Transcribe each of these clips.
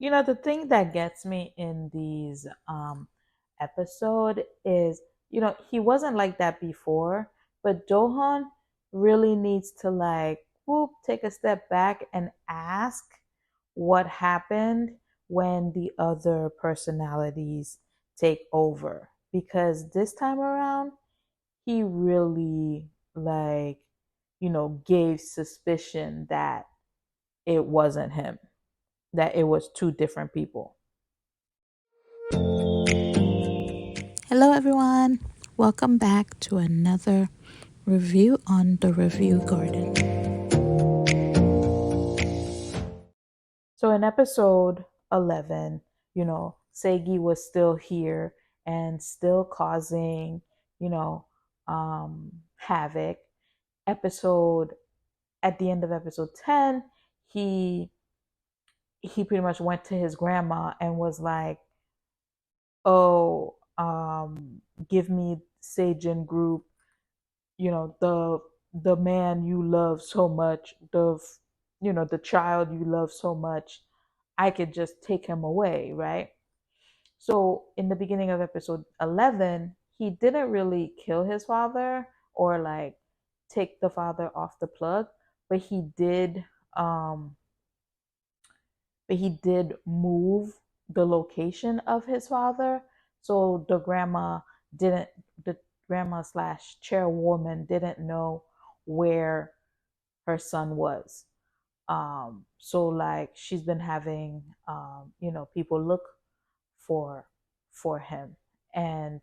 The thing that gets me in these episode is, he wasn't like that before, but Dohan really needs to like whoop, take a step back and ask what happened when the other personalities take over. Because this time around, he really like, gave suspicion that it wasn't him, that it was two different people. Hello, everyone. Welcome back to another review on the Review Garden. So in episode 11, Seigi was still here and still causing, havoc. Episode At the end of episode 10, he he pretty much went to his grandma and was like, "Oh, give me Seijin group, the man you love so much, the child you love so much. I could just take him away, right?" So in the beginning of episode 11, he didn't really kill his father or like take the father off the plug, but um he did move the location of his father. So didn't the grandma slash chairwoman didn't know where her son was. So like she's been having people look for him. And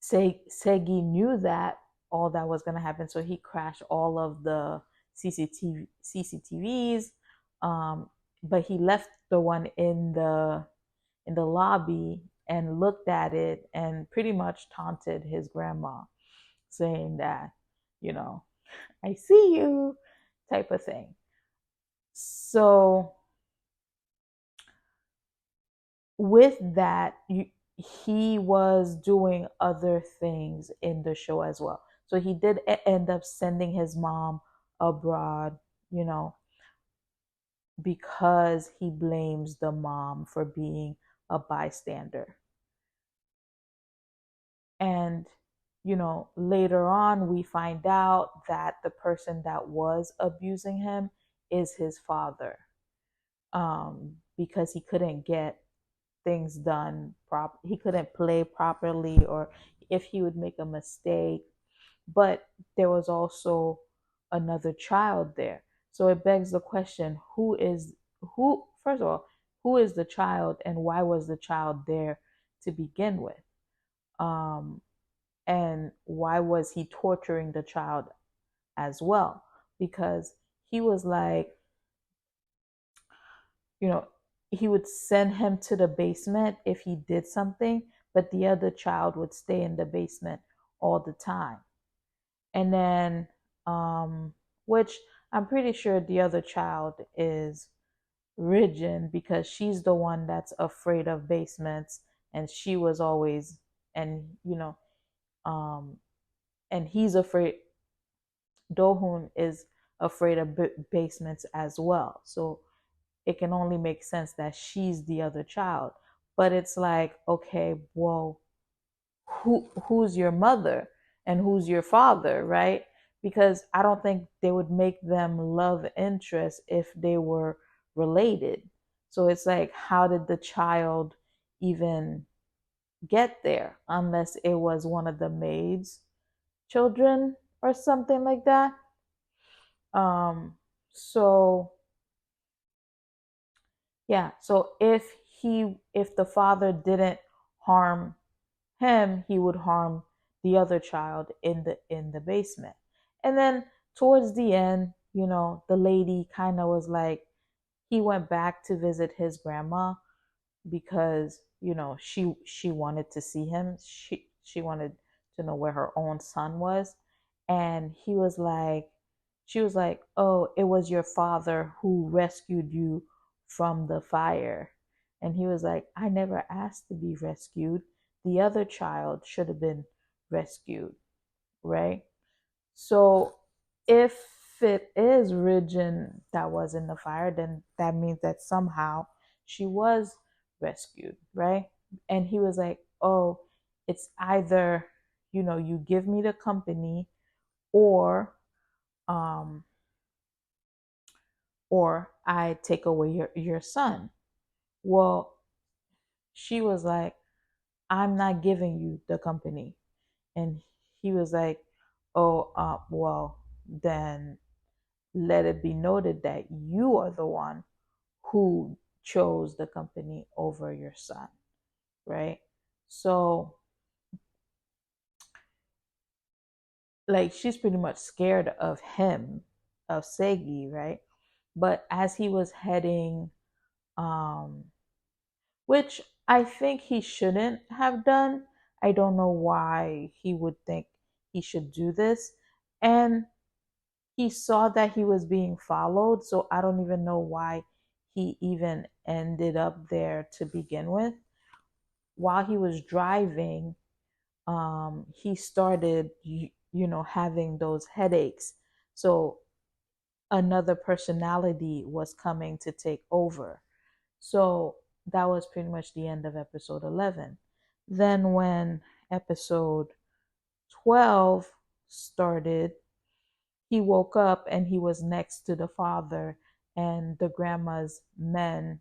Segi knew that all that was going to happen, so he crashed all of the CCTVs. But he left the one in the lobby and looked at it and pretty much taunted his grandma, saying that, you know, "I see you," type of thing. So with that, he was doing other things in the show as well. So he did end up sending his mom abroad, you know, because he blames the mom for being a bystander. And, later on, we find out that the person that was abusing him is his father, because he couldn't get things done he couldn't play properly, or if he would make a mistake. But there was also another child there, so it begs the question, who first of all, who is the child and why was the child there to begin with? Um and why was he torturing the child as well? Because he was like, you know, he would send him to the basement if he did something, but the other child would stay in the basement all the time. And then, which I'm pretty sure the other child is Rijin, because she's the one that's afraid of basements, and she was always, and um, and he's afraid. Dohun is afraid of basements as well. So it can only make sense that she's the other child. But it's like, okay, well, who's your mother and who's your father, right? Because I don't think they would make them love interests if they were related. So it's like, how did the child even get there unless it was one of the maids' children or something like that? So yeah, so if the father didn't harm him, he would harm the other child in the basement. And then towards the end, the lady kind of was like, he went back to visit his grandma because, she wanted to see him. She wanted to know where her own son was. And she was like, "Oh, it was your father who rescued you from the fire." And he was like, "I never asked to be rescued. The other child should have been rescued," right? So if it is Rijin that was in the fire, then that means that somehow she was rescued, right? And he was like, oh, it's either, you give me the company, or um or I take away your son. Well, she was like, I'm not giving you the company. And he was like, oh, well, then let it be noted that you are the one who chose the company over your son, right? So, like, she's pretty much scared of him, of Segi, right? But as he was heading, um, which I think he shouldn't have done. I don't know why he would think he should do this. And he saw that he was being followed, so I don't even know why he even ended up there to begin with. While he was driving, he started, having those headaches. So another personality was coming to take over. So that was pretty much the end of episode 11. Then when episode 12 started, he woke up and he was next to the father, and the grandma's men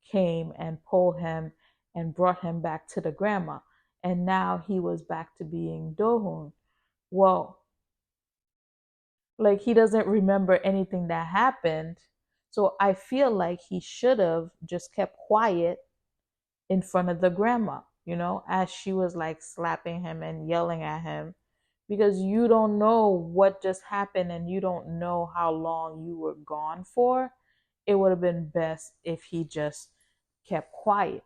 came and pulled him and brought him back to the grandma. And now he was back to being Dohun. Well, like, he doesn't remember anything that happened. So I feel like he should have just kept quiet in front of the grandma, as she was like slapping him and yelling at him, because you don't know what just happened and you don't know how long you were gone for. It would have been best if he just kept quiet.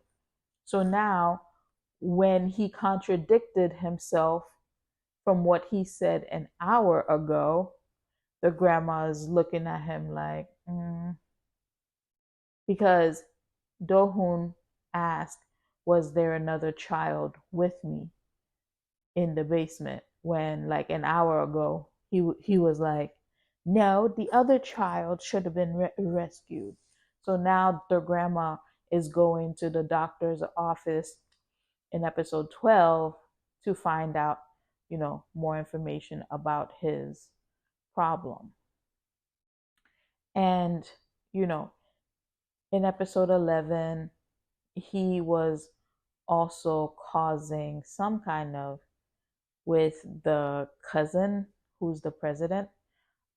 So now, when he contradicted himself from what he said an hour ago, the grandma is looking at him like, because Dohun asked, was there another child with me in the basement? When, like, an hour ago, he was like, no, the other child should have been rescued. So now the grandma is going to the doctor's office in episode 12 to find out, more information about his problem. And, you know, in episode 11, he was also causing some kind of with the cousin who's the president,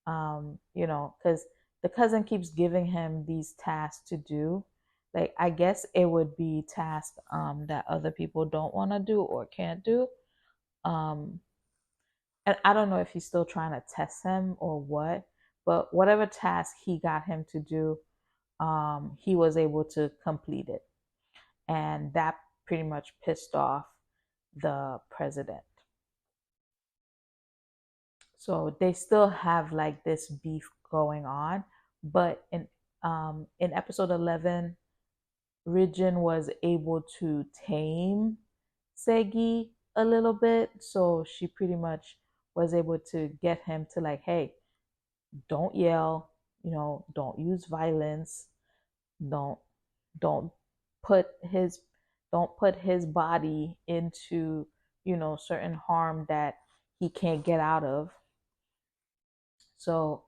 because the cousin keeps giving him these tasks to do. Like, I guess it would be tasks that other people don't want to do or can't do. Um, and I don't know if he's still trying to test him or what, but whatever task he got him to do, he was able to complete it. And that pretty much pissed off the president. So they still have like this beef going on, but in episode 11, Rijin was able to tame Segi a little bit, so she pretty much was able to get him to, like, hey, don't yell, don't use violence, don't don't put his don't put his body into, certain harm that he can't get out of. So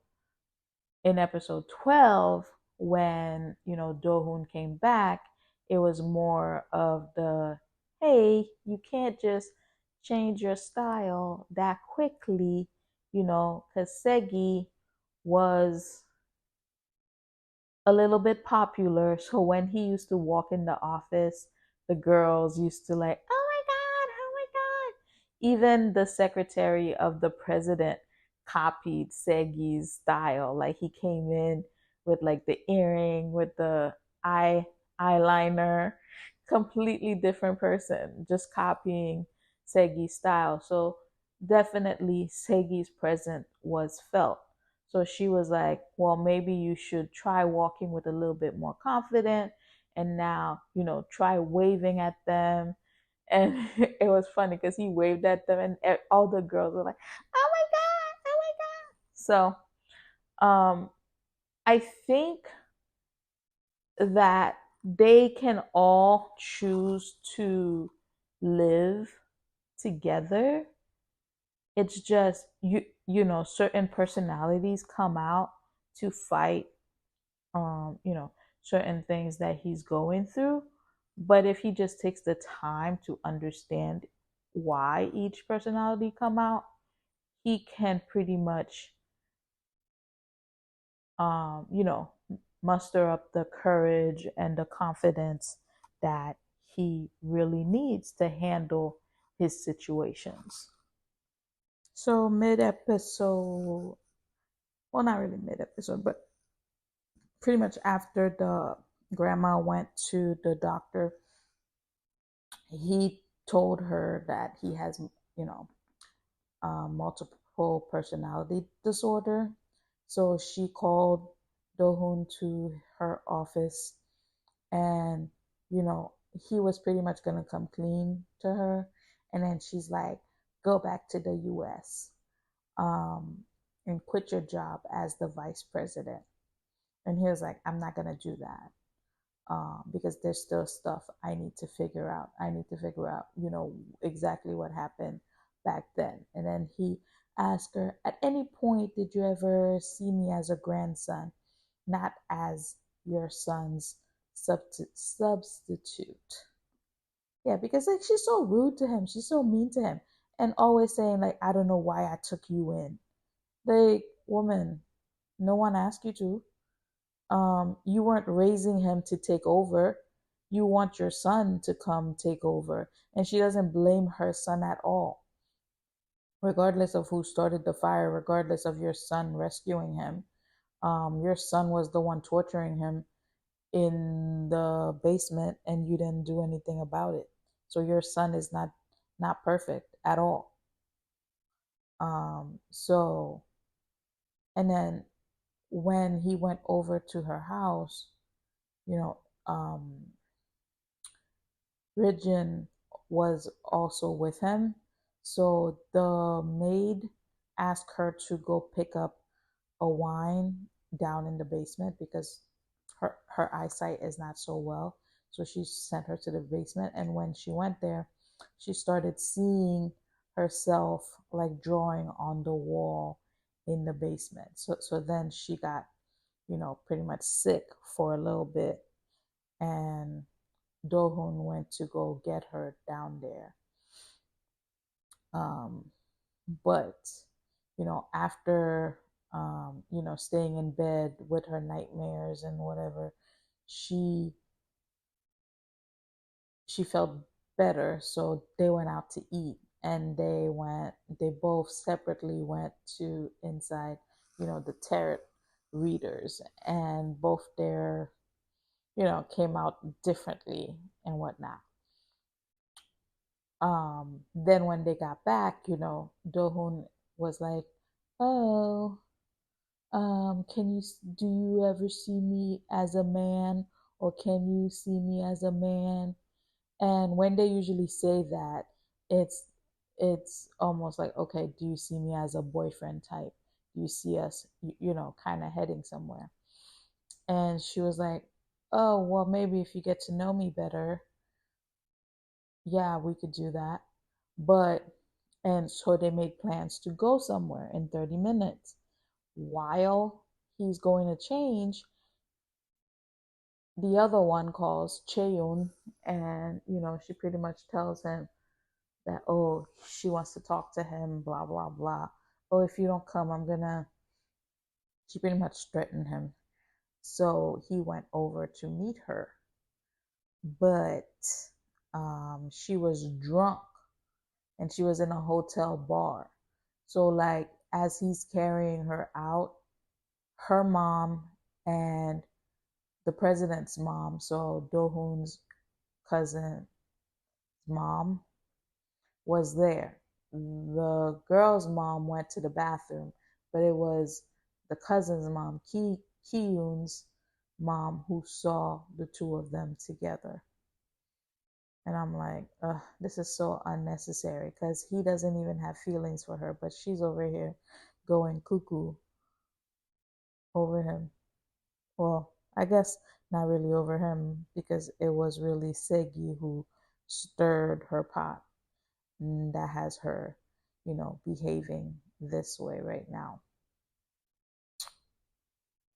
in episode 12, when, Dohun came back, it was more of the, hey, you can't just change your style that quickly, because Segi was a little bit popular. So when he used to walk in the office, the girls used to like, oh my God, oh my God. Even the secretary of the president copied Segi's style. Like, he came in with like the earring, with the eyeliner, completely different person, just copying Segi's style. So definitely Segi's presence was felt. So she was like, well, maybe you should try walking with a little bit more confidence. And now, try waving at them. And it was funny because he waved at them, and all the girls were like, oh my God, oh my God. So I think that they can all choose to live together. It's just certain personalities come out to fight certain things that he's going through. But if he just takes the time to understand why each personality come out, he can pretty much um, you know, muster up the courage and the confidence that he really needs to handle his situations. So mid episode, well, not really mid episode, but pretty much after the grandma went to the doctor, he told her that he has, multiple personality disorder. So she called Dohun to her office, and he was pretty much gonna come clean to her, and then she's like, "Go back to the U.S. Um, and quit your job as the vice president." And he was like, "I'm not gonna do that." Because there's still stuff I need to figure out. I need to figure out, exactly what happened back then. And then he asked her, "At any point, did you ever see me as a grandson, not as your son's substitute?" Yeah, because like she's so rude to him. She's so mean to him. And always saying, like, "I don't know why I took you in." Like, woman, no one asked you to. You weren't raising him to take over. You want your son to come take over. And she doesn't blame her son at all, regardless of who started the fire, regardless of your son rescuing him. Your son was the one torturing him in the basement, and you didn't do anything about it. So your son is not perfect at all. So, and then when he went over to her house, you know, Ridgen was also with him. So the maid asked her to go pick up a wine down in the basement because her eyesight is not so well. So she sent her to the basement. And when she went there, she started seeing herself like drawing on the wall in the basement. So then she got, pretty much sick for a little bit. And Dohun went to go get her down there. Um, but, after, staying in bed with her nightmares and whatever, she she felt better. So they went out to eat, and they both separately went to inside, the tarot readers, and both their, came out differently and whatnot. Then when they got back, Dohun was like, "Oh, do you ever see me as a man, or can you see me as a man?" And when they usually say that, it's it's almost like, "Okay, do you see me as a boyfriend type? Do you see us, kind of heading somewhere?" And she was like, "Oh, well, maybe if you get to know me better, yeah, we could do that." But, and so they made plans to go somewhere in 30 minutes. While he's going to change, the other one calls Cheon, and, she pretty much tells him that, oh, she wants to talk to him, blah, blah, blah. "Oh, if you don't come, she pretty much threatened him. So he went over to meet her. But she was drunk, and she was in a hotel bar. So, like, as he's carrying her out, her mom and the president's mom, so Dohun's cousin's mom, was there. The girl's mom went to the bathroom, but it was the cousin's mom, Kiyun's mom, who saw the two of them together. And I'm like, ugh, this is so unnecessary, because he doesn't even have feelings for her, but she's over here going cuckoo over him. Well, I guess not really over him, because it was really Siggy who stirred her pot, and that has her, behaving this way right now.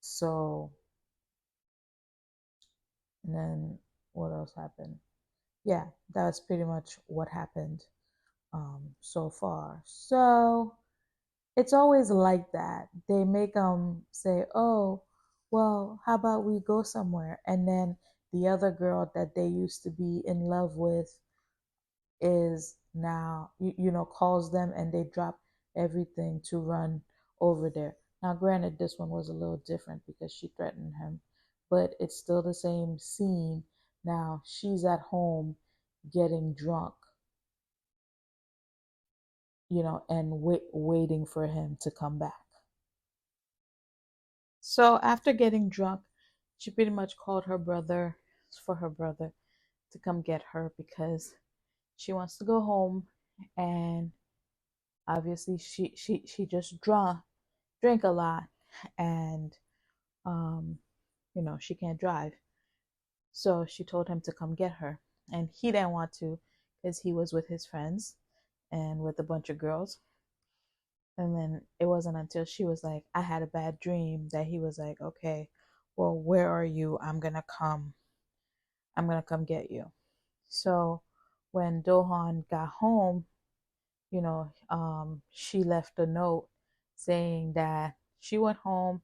So, and then what else happened? Yeah, that's pretty much what happened so far. So it's always like that. They make them say, "Oh, well, how about we go somewhere?" And then the other girl that they used to be in love with is now, calls them, and they drop everything to run over there. Now, granted, this one was a little different because she threatened him, but it's still the same scene. Now she's at home getting drunk, and waiting for him to come back. So after getting drunk, she pretty much called her brother, for her brother to come get her, because she wants to go home. And obviously she just drank a lot, and um she can't drive. So she told him to come get her, and he didn't want to, because he was with his friends and with a bunch of girls. And then it wasn't until she was like, "I had a bad dream," that he was like, "Okay, well, where are you? I'm gonna come get you." So when Dohan got home, she left a note saying that she went home,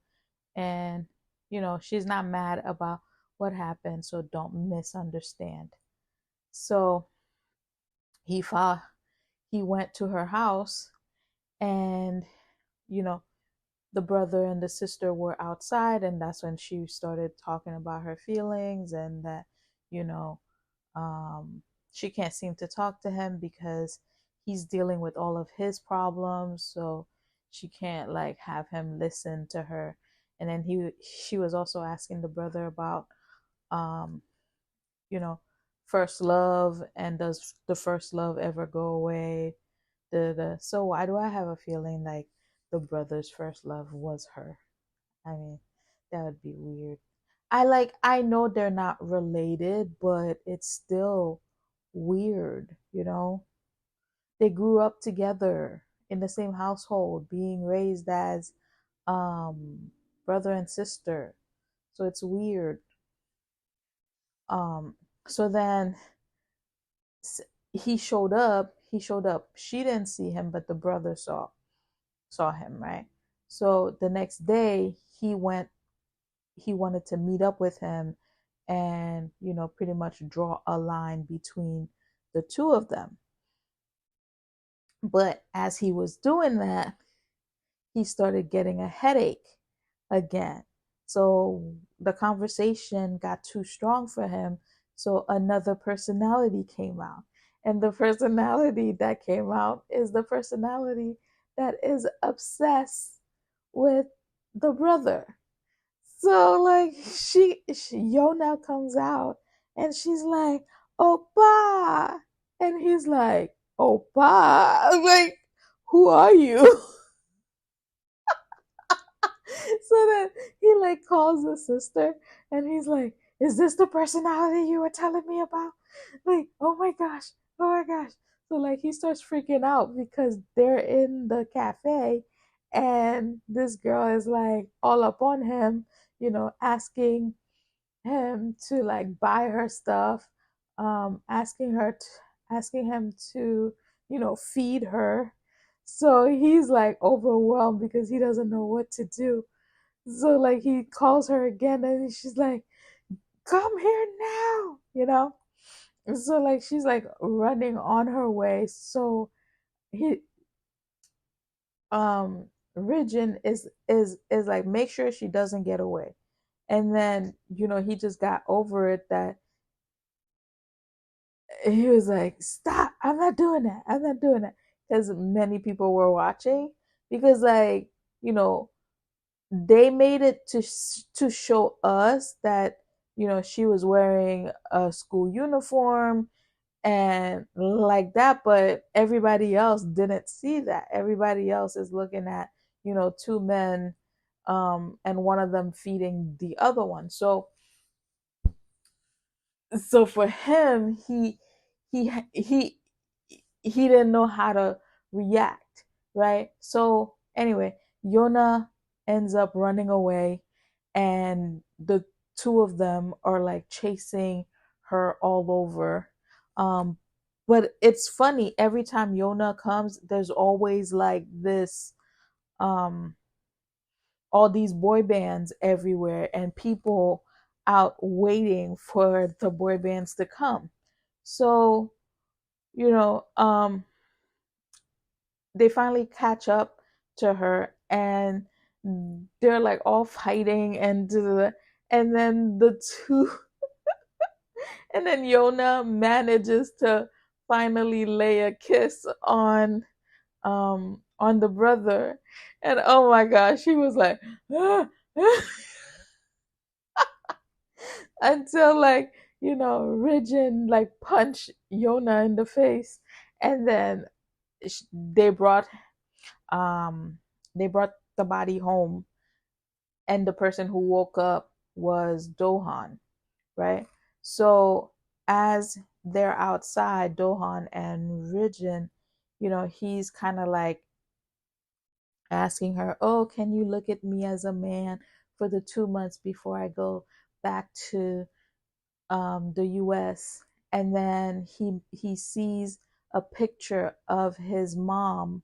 and she's not mad about what happened, so don't misunderstand. So he fought, he went to her house, and you know the brother and the sister were outside, and that's when she started talking about her feelings, and that you know um, she can't seem to talk to him because he's dealing with all of his problems, so she can't like have him listen to her. And then she was also asking the brother about um, you know first love, and does the first love ever go away. So why do I have a feeling like the brother's first love was her? I mean, that would be weird. I know they're not related, but it's still weird, They grew up together in the same household, being raised as um brother and sister. So it's weird. Um so then he showed up. She didn't see him, but the brother saw him, right? So the next day he wanted to meet up with him, and pretty much draw a line between the two of them. But as he was doing that, he started getting a headache again. So the conversation got too strong for him, so another personality came out. And the personality that came out is the personality that is obsessed with the brother. So like she Yona comes out, and she's like, "Oppa," and he's like, "Oppa." I'm like, "Who are you?" So then he like calls the sister, and he's like, "Is this the personality you were telling me about?" Like, oh my gosh, oh my gosh. So like he starts freaking out because they're in the cafe, and this girl is like all up on him, asking him to like buy her stuff, asking him to, feed her. So he's like overwhelmed because he doesn't know what to do. So like he calls her again, and she's like, "Come here now," So like she's like running on her way. So he Ridgeon is like, make sure she doesn't get away. And then, he just got over it, that he was like, "Stop, I'm not doing that, I'm not doing that," because many people were watching, because like, you know they made it to show us that she was wearing a school uniform and like that, but everybody else didn't see that. Everybody else is looking at two men, and one of them feeding the other one. So so for him, he he he didn't know how to react, right? So anyway, Yona ends up running away, and the two of them are like chasing her all over. Um, but it's funny, every time Yona comes, there's always like this um all these boy bands everywhere and people out waiting for the boy bands to come. So, you know, they finally catch up to her and they're like all fighting and then the two and then Yona manages to finally lay a kiss on the brother, and oh my gosh, he was like until like Rijin like punched Yona in the face, and then they brought um they brought the body home, and the person who woke up was Dohan, right? So as they're outside, Dohan and Rijin, he's kind of like asking her, "Oh, can you look at me as a man for the 2 months before I go back to the U.S.?" And then he sees a picture of his mom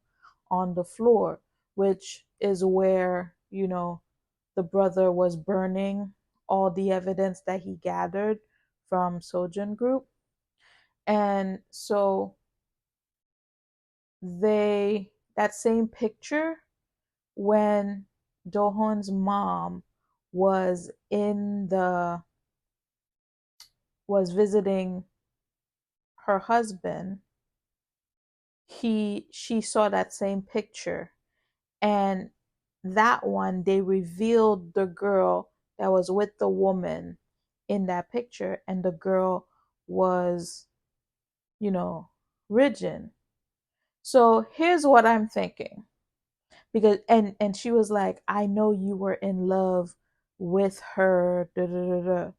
on the floor, which is where the brother was burning all the evidence that he gathered from Sojin Group. And so that same picture, when Dohon's mom was in the was visiting her husband, she saw that same picture, and that one they revealed the girl that was with the woman in that picture, and the girl was Rijin. So here's what I'm thinking, because and she was like, "I know you were in love with her, da, da, da, da."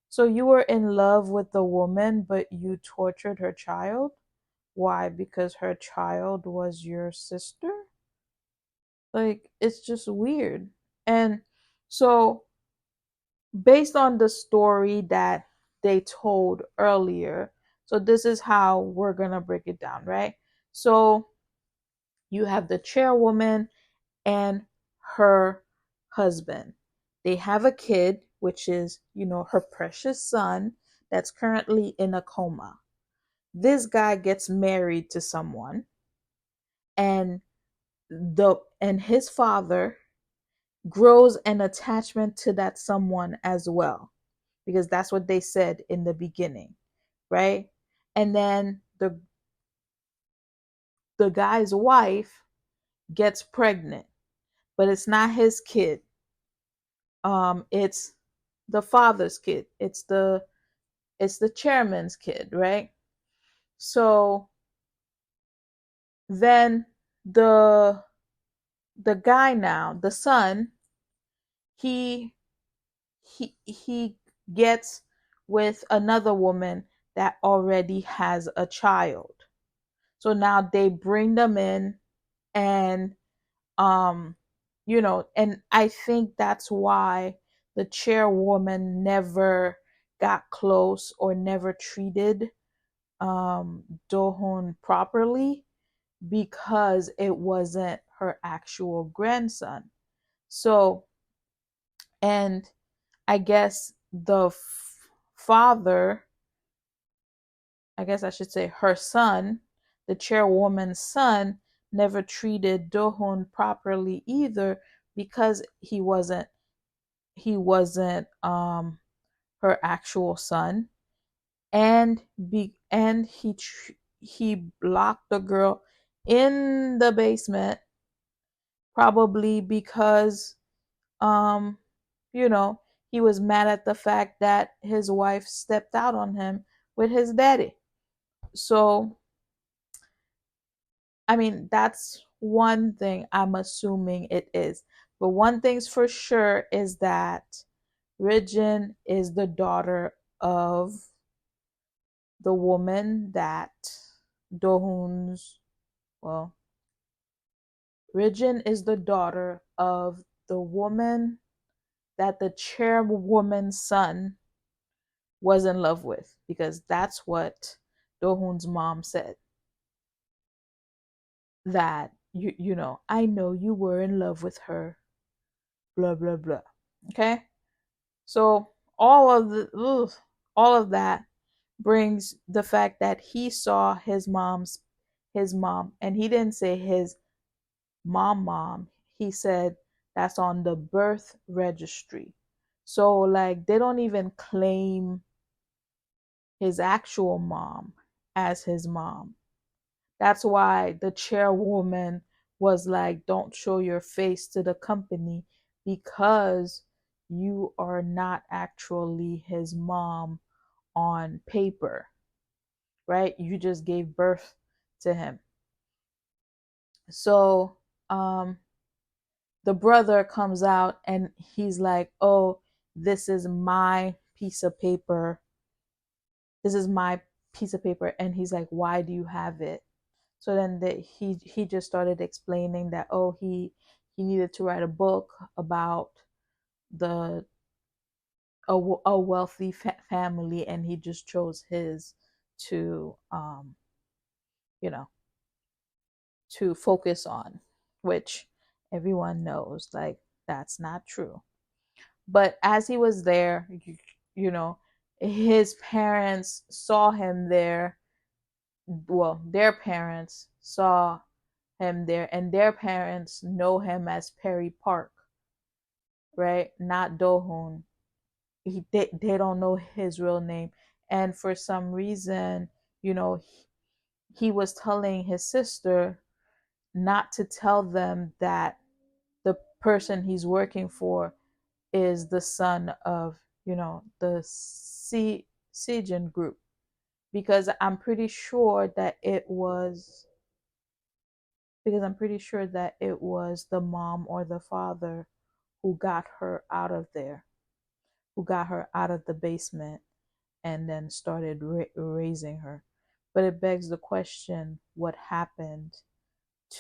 So you were in love with the woman, but you tortured her child. Why? Because her child was your sister? Like, it's just weird. And so, based on the story that they told earlier, so this is how we're going to break it down, right? So, you have the chairwoman and her husband. They have a kid, which is, her precious son that's currently in a coma. This guy gets married to someone, and his father grows an attachment to that someone as well, because that's what they said in the beginning, right? And then the guy's wife gets pregnant, but it's not his kid. It's the father's kid. It's the chairman's kid, right? So then the the guy now, the son, he he gets with another woman that already has a child. So now they bring them in, and um and I think that's why the chairwoman never got close or never treated Dohon properly, because it wasn't her actual grandson. So, and I guess father, I guess I should say her son, the chairwoman's son, never treated Dohon properly either, because he wasn't her actual son, and he locked the girl in the basement, probably because um you know he was mad at the fact that his wife stepped out on him with his daddy. So I mean, that's one thing I'm assuming it is. But one thing's for sure is that Rijin is the daughter of the woman that Dohun's, well, Rijin is the daughter of the woman that the chairwoman's son was in love with, because that's what Dohun's mom said. That I know you were in love with her, blah blah blah. Okay? So all of that brings the fact that he saw his mom, and he didn't say his mom. He said that's on the birth registry. So like they don't even claim his actual mom as his mom. That's why the chairwoman was like, don't show your face to the company, because you are not actually his mom on paper, right? You just gave birth to him. So the brother comes out and he's like, oh, this is my piece of paper. This is my piece of paper. And he's like, why do you have it? So then he just started explaining that, oh, he needed to write a book about the a wealthy family, and he just chose his to you know to focus on, which everyone knows like that's not true. But as he was there, you know, his parents saw him there. Well, their parents saw him there, and their parents know him as Perry Park, right? Not Dohun. They don't know his real name. And for some reason, he was telling his sister not to tell them that the person he's working for is the son of, the Sijin group, because I'm pretty sure that it was the mom or the father who got her out of there, who got her out of the basement and then started raising her. But it begs the question, what happened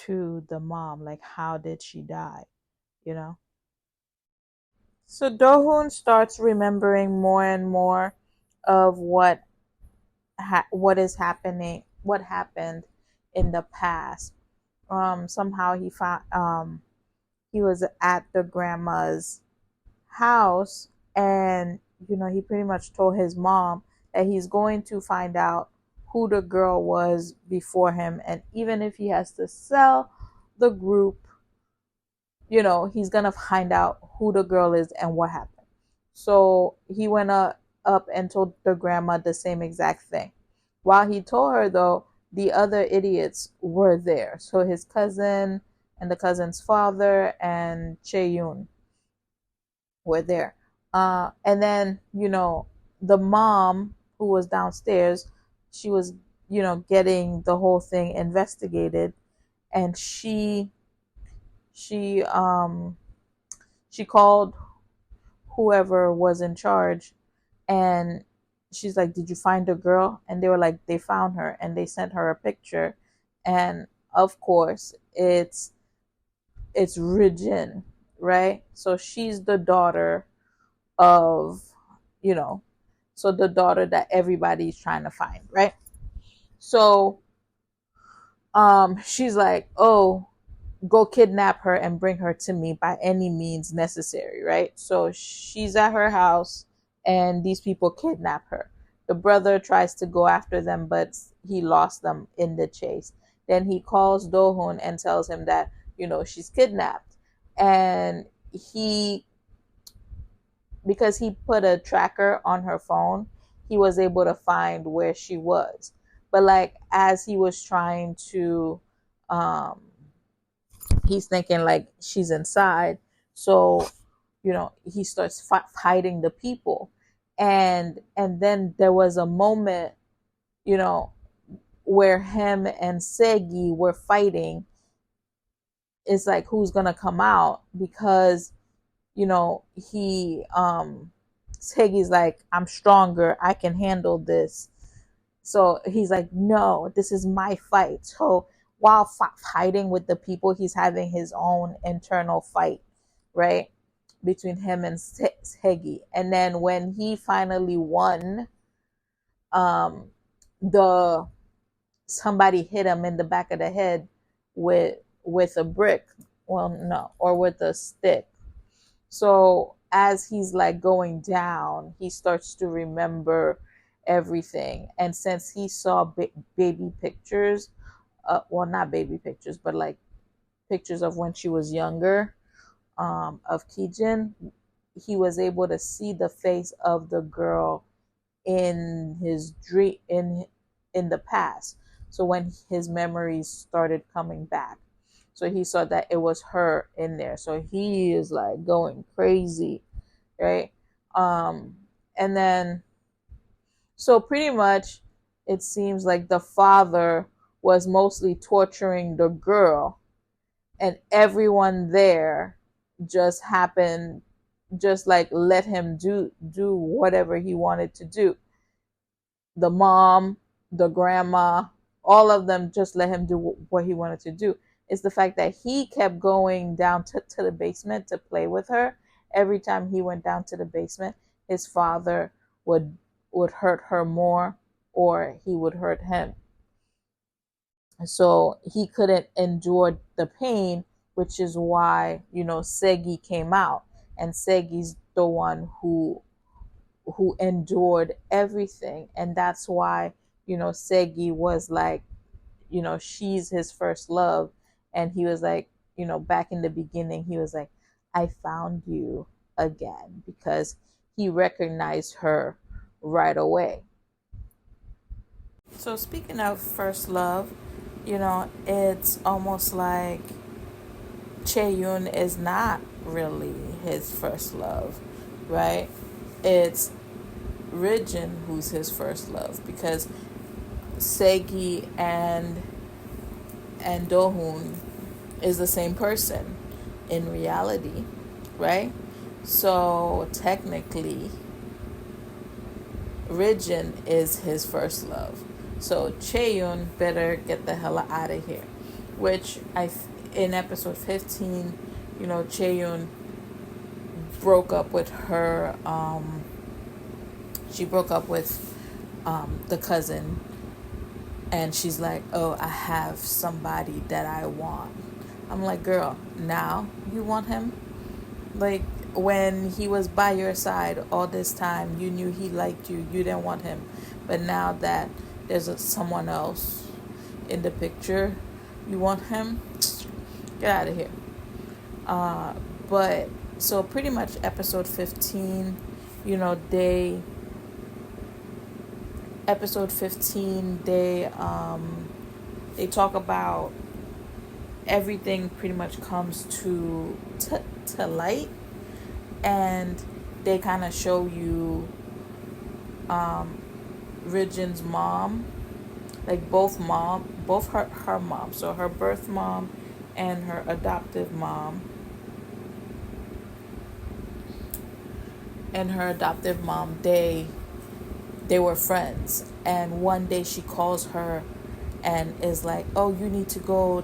to the mom? Like, how did she die? You know? So Dohun starts remembering more and more of what is happening, what happened in the past. Somehow he was at the grandma's house, and he pretty much told his mom that he's going to find out who the girl was before him, and even if he has to sell the group, he's gonna find out who the girl is and what happened. So he went up and told the grandma the same exact thing. While he told her, though, the other idiots were there. So his cousin and the cousin's father and Cheyun were there. And then, the mom who was downstairs, she was, getting the whole thing investigated, and she she called whoever was in charge, and she's like, did you find the girl? And they were like, they found her, and they sent her a picture, and of course it's Rijin, right? So she's the daughter of, you know so the daughter that everybody's trying to find, right? So she's like, oh, go kidnap her and bring her to me by any means necessary, right? So she's at her house, and these people kidnap her. The brother tries to go after them, but he lost them in the chase. Then he calls Dohun and tells him that, she's kidnapped. And he, because he put a tracker on her phone, he was able to find where she was. But like, as he was trying to, he's thinking like she's inside. So, he starts fighting the people. And then there was a moment, you know, where him and Segi were fighting. It's like, who's gonna come out? Because, he Segi's like, I'm stronger, I can handle this. So he's like, no, this is my fight. So while fighting with the people, he's having his own internal fight, right? Between him and Hegi. And then when he finally won, um, the somebody hit him in the back of the head with a brick. Well, no, or with a stick. So as he's like going down, he starts to remember everything. And since he saw baby pictures, well, not baby pictures, but like pictures of when she was younger, of Kijin, he was able to see the face of the girl in his dream in the past. So when his memories started coming back, so he saw that it was her in there. So he is like going crazy, right? Um, and then, so pretty much, it seems like the father was mostly torturing the girl, and everyone there just happened, just like let him do whatever he wanted to do. The mom, the grandma, all of them just let him do what he wanted to do. It's the fact that he kept going down to the basement to play with her. Every time he went down to the basement, his father would would hurt her more, or he would hurt him. So he couldn't endure the pain, which is why, Segi came out. And Segi's the one who endured everything. And that's why, Segi was like, she's his first love. And he was like, back in the beginning, he was like, I found you again, because he recognized her right away. So speaking of first love, it's almost like Chae-yoon is not really his first love, right? It's Rijin who's his first love, because Segi and Dohoon is the same person in reality, right? So technically, Rijin is his first love. So Chae-yoon better get the hell out of here. Which in episode 15, Chae-yoon broke up with her. She broke up with the cousin, and she's like, "Oh, I have somebody that I want." I'm like, "Girl, now you want him?" Like, when he was by your side all this time, you knew he liked you. You didn't want him, but now that there's someone else in the picture, you want him? Get out of here. But so pretty much episode 15, you know, they episode 15 they talk about everything pretty much comes to light, and they kind of show you Rijin's mom, like both her mom, so her birth mom and her adoptive mom. They were friends, and one day she calls her and is like, "Oh, you need to go,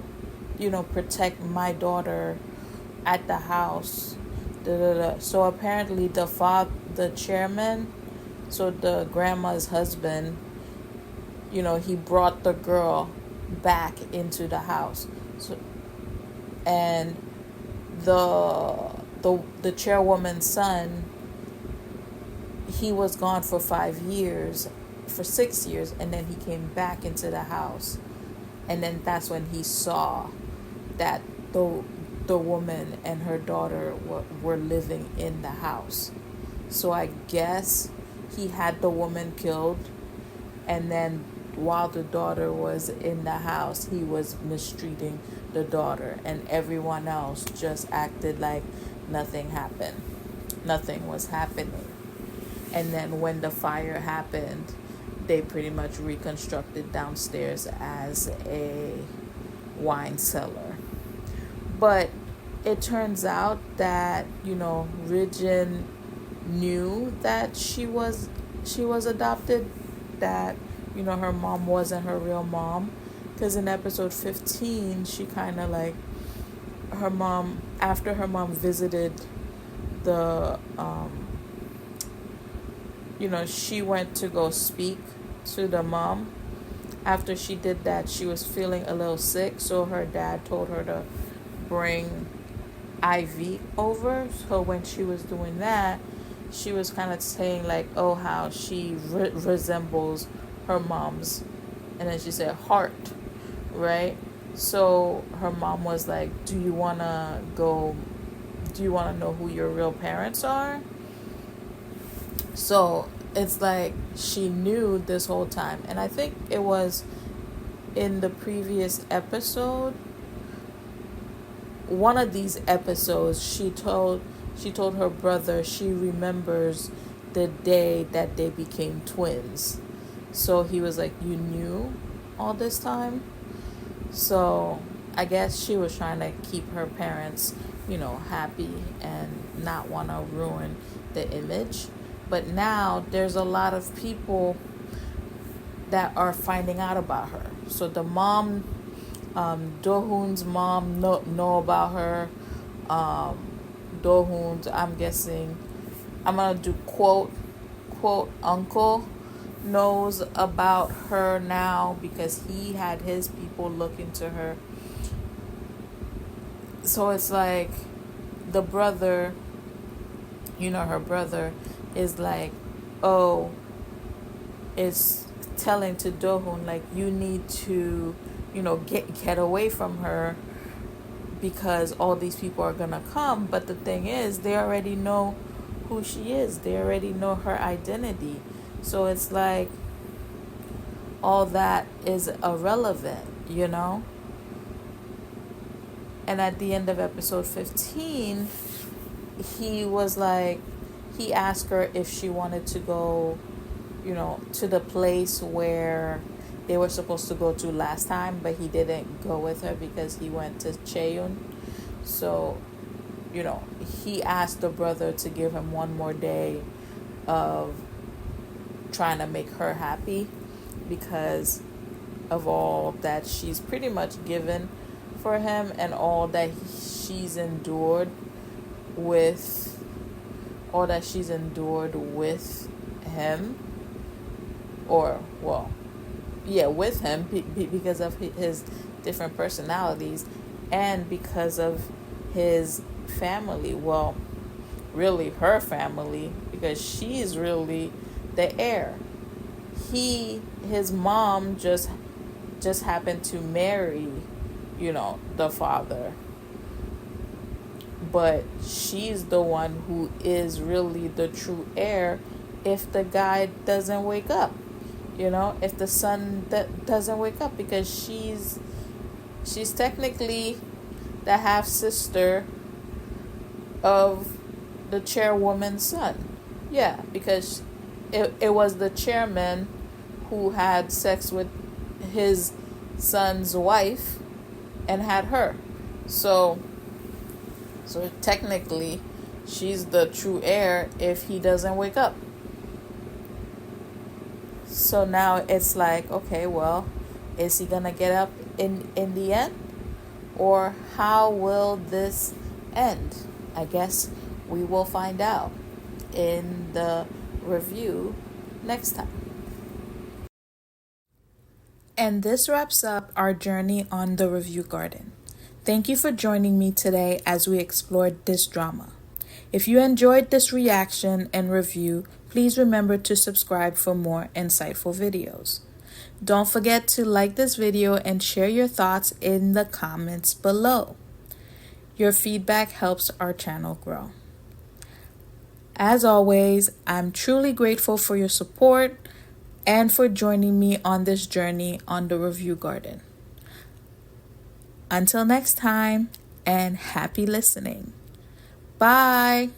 protect my daughter at the house." Da, da, da. So apparently the chairman, so the grandma's husband, he brought the girl back into the house. So, and the chairwoman's son, he was gone for 5 years, for 6 years, and then he came back into the house, and then that's when he saw that the woman and her daughter were living in the house. So I guess he had the woman killed, and then while the daughter was in the house, he was mistreating the daughter, and everyone else just acted like nothing happened. Nothing was happening. And then when the fire happened, they pretty much reconstructed downstairs as a wine cellar. But it turns out that, Rijin knew that she was adopted, that her mom wasn't her real mom. Because in episode 15, she kind of like, her mom, after her mom visited the, she went to go speak to the mom. After she did that, she was feeling a little sick, so her dad told her to bring IV over. So when she was doing that, she was kind of saying like, oh, how she resembles her mom's, and then she said heart, right? So her mom was like, do you want to know who your real parents are? So it's like she knew this whole time. And I think it was in the previous episode, one of these episodes, she told her brother she remembers the day that they became twins. So he was like, you knew all this time? So I guess she was trying to keep her parents, happy and not want to ruin the image. But now there's a lot of people that are finding out about her. So the mom, Do-hoon's mom know about her. Do-hoon's, I'm guessing, I'm going to do quote uncle knows about her now because he had his people look into her. So it's like the brother, her brother is like, oh, is telling to Do-hoon like, you need to, get away from her because all these people are gonna come. But the thing is, they already know who she is. They already know her identity. So it's like all that is irrelevant, And at the end of episode 15, he asked her if she wanted to go, to the place where they were supposed to go to last time, but he didn't go with her because he went to Cheon. So, he asked the brother to give him one more day of trying to make her happy because of all that she's pretty much given for him and all that she's endured with him, with him because of his different personalities and because of his family. Well, really her family, because she's really the heir. His mom just happened to marry, the father. But she's the one who is really the true heir if the guy doesn't wake up. If the son doesn't wake up, because she's technically the half sister of the chairwoman's son. Yeah, because it was the chairman who had sex with his son's wife and had her. So technically, she's the true heir if he doesn't wake up. So now it's like, okay, well, is he gonna get up in the end? Or how will this end? I guess we will find out in the review next time. And this wraps up our journey on the Review Garden. Thank you for joining me today as we explored this drama. If you enjoyed this reaction and review, please remember to subscribe for more insightful videos. Don't forget to like this video and share your thoughts in the comments below. Your feedback helps our channel grow. As always, I'm truly grateful for your support and for joining me on this journey on the Review Garden. Until next time, and happy listening. Bye.